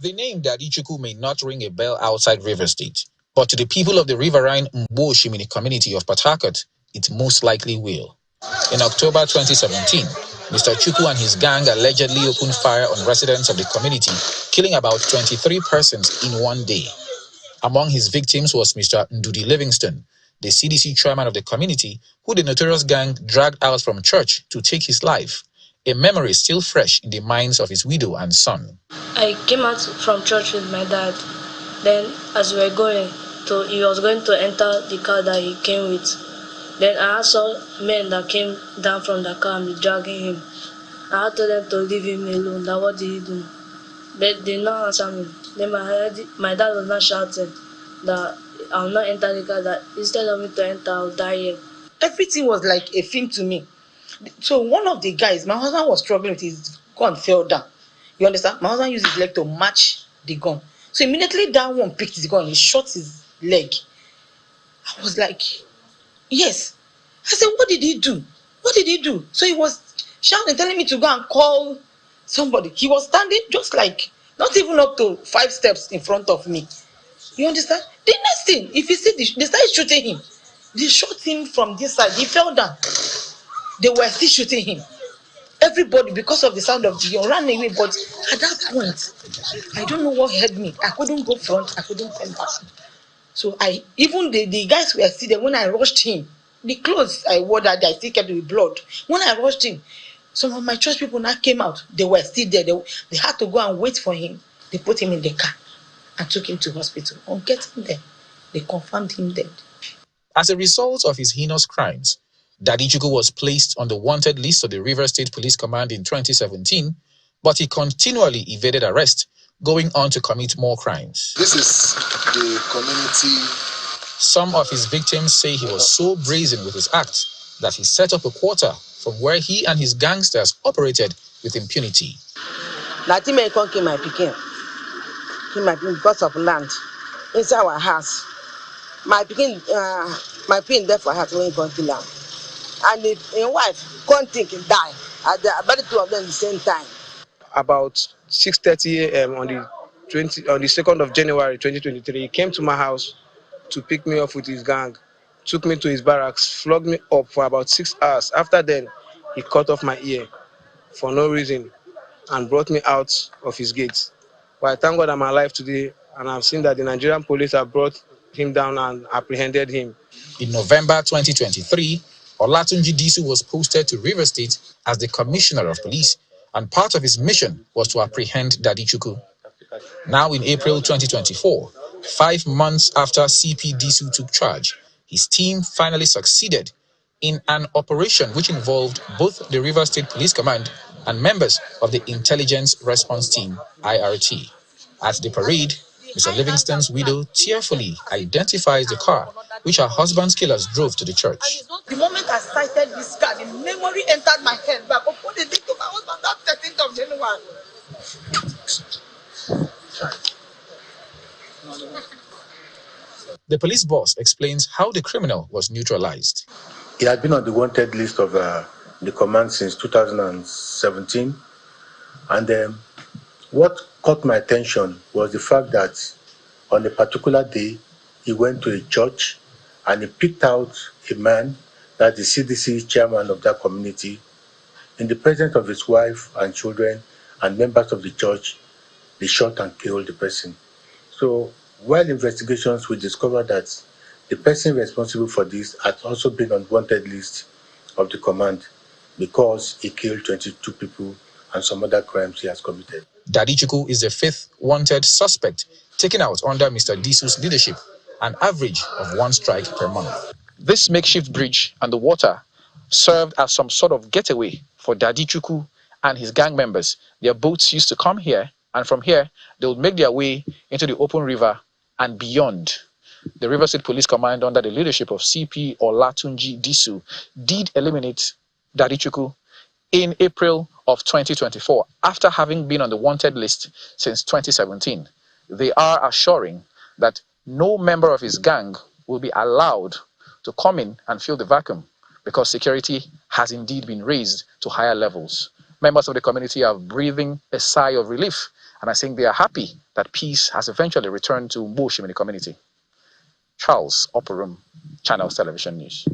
The name Daddy Chukwu may not ring a bell outside Rivers State, but to the people of the riverine Mbo-Oshimini community of Port Harcourt, it most likely will. In October 2017, Mr. Chukwu and his gang allegedly opened fire on residents of the community, killing about 23 persons in one day. Among his victims was Mr. Ndudi Livingston, the CDC chairman of the community, who the notorious gang dragged out from church to take his life, a memory still fresh in the minds of his widow and son. I came out from church with my dad. Then, as we were going, he was going to enter the car that he came with. Then I saw men that came down from the car and be dragging him. I told them to leave him alone. That what did he do? But they did not answer me. Then my dad was not shouting that I will not enter the car, that instead of me to enter, I will die here. Everything was like a film to me. So one of the guys, my husband was struggling with his gun, fell down. You understand? My husband used his leg to match the gun. So immediately that one picked his gun, he shot his leg. I was like, yes. I said, what did he do? What did he do? So he was shouting, telling me to go and call somebody. He was standing just like, not even up to 5 steps in front of me. You understand? The next thing, if you see, they started shooting him. They shot him from this side. He fell down. They were still shooting him. Everybody, because of the sound of the gun, ran away. But at that point, I don't know what hurt me. I couldn't go front. I couldn't turn back. So even the guys were still there. When I rushed him, the clothes I wore that day, I still kept with blood. When I rushed him, some of my church people now came out. They were still there. They had to go and wait for him. They put him in the car and took him to hospital. On getting there, they confirmed him dead. As a result of his heinous crimes, Daddy Chukwu was placed on the wanted list of the Rivers State Police Command in 2017, but he continually evaded arrest, going on to commit more crimes. This is the community. Some of his victims say he was so brazen with his acts that he set up a quarter from where he and his gangsters operated with impunity. Nothing may come kill my pikin. Kill my pikin because of land inside our house. My pikin there for house when he come kill am. And his wife can't think and die. About the two of them at the same time. About 6:30 a.m. on the 2nd of January 2023, he came to my house to pick me up with his gang, took me to his barracks, flogged me up for about 6 hours. After then, he cut off my ear for no reason and brought me out of his gates. Well, I thank God I'm alive today, and I've seen that the Nigerian police have brought him down and apprehended him. In November 2023, Olatunji Disu was posted to Rivers State as the Commissioner of Police, and part of his mission was to apprehend Daddy Chukwu. Now in April 2024, 5 months after CP Disu took charge, his team finally succeeded in an operation which involved both the Rivers State Police Command and members of the Intelligence Response Team, IRT. At the parade, Mr. Livingston's widow tearfully identifies the car which her husband's killers drove to the church. The moment I sighted this car, the memory entered my head back. Oh, what did they do my husband that 13th of January? The police boss explains how the criminal was neutralized. He had been on the wanted list of the command since 2017. And what caught my attention was the fact that on a particular day, he went to a church and he picked out a man, that the CDC chairman of that community, in the presence of his wife and children and members of the church. They shot and killed the person. So while investigations, we discovered that the person responsible for this had also been on wanted list of the command because he killed 22 people and some other crimes he has committed. Daddy Chukwu is the 5th wanted suspect taken out under Mr. Disu's leadership, an average of 1 strike per month. This makeshift bridge and the water served as some sort of getaway for Daddy Chukwu and his gang members. Their boats used to come here, and from here, they would make their way into the open river and beyond. The Rivers State Police Command, under the leadership of CP Olatunji Disu, did eliminate Daddy Chukwu in April of 2024, after having been on the wanted list since 2017. They are assuring that no member of his gang will be allowed to come in and fill the vacuum, because security has indeed been raised to higher levels. Members of the community are breathing a sigh of relief and are saying they are happy that peace has eventually returned to Mbushim in the community. Charles Oporum, Channels Television News.